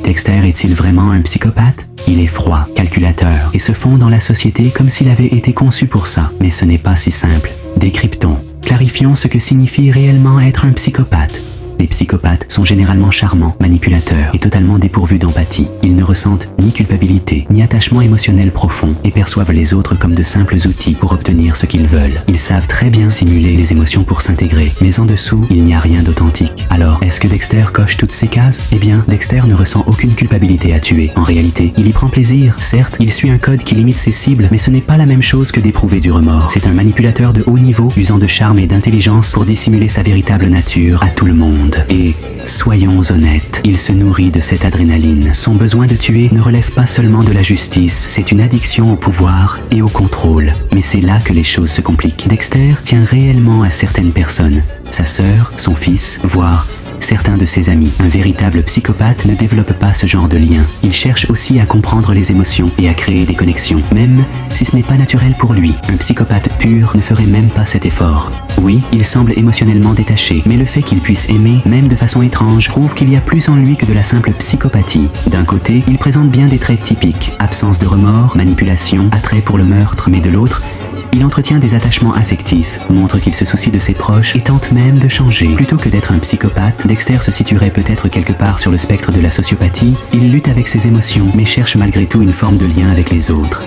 Dexter est-il vraiment un psychopathe? Il est froid, calculateur, et se fond dans la société comme s'il avait été conçu pour ça. Mais ce n'est pas si simple. Décryptons. Clarifions ce que signifie réellement être un psychopathe. Les psychopathes sont généralement charmants, manipulateurs et totalement dépourvus d'empathie. Ils ne ressentent ni culpabilité, ni attachement émotionnel profond et perçoivent les autres comme de simples outils pour obtenir ce qu'ils veulent. Ils savent très bien simuler les émotions pour s'intégrer, mais en dessous, il n'y a rien d'authentique. Alors, est-ce que Dexter coche toutes ces cases? Eh bien, Dexter ne ressent aucune culpabilité à tuer. En réalité, il y prend plaisir. Certes, il suit un code qui limite ses cibles, mais ce n'est pas la même chose que d'éprouver du remords. C'est un manipulateur de haut niveau, usant de charme et d'intelligence pour dissimuler sa véritable nature à tout le monde. Et, soyons honnêtes, il se nourrit de cette adrénaline. Son besoin de tuer ne relève pas seulement de la justice, c'est une addiction au pouvoir et au contrôle. Mais c'est là que les choses se compliquent. Dexter tient réellement à certaines personnes. Sa sœur, son fils, voire certains de ses amis. Un véritable psychopathe ne développe pas ce genre de lien. Il cherche aussi à comprendre les émotions et à créer des connexions, même si ce n'est pas naturel pour lui. Un psychopathe pur ne ferait même pas cet effort. Oui, il semble émotionnellement détaché, mais le fait qu'il puisse aimer, même de façon étrange, prouve qu'il y a plus en lui que de la simple psychopathie. D'un côté, il présente bien des traits typiques, absence de remords, manipulation, attrait pour le meurtre, mais de l'autre, il entretient des attachements affectifs, montre qu'il se soucie de ses proches et tente même de changer. Plutôt que d'être un psychopathe, Dexter se situerait peut-être quelque part sur le spectre de la sociopathie. Il lutte avec ses émotions, mais cherche malgré tout une forme de lien avec les autres.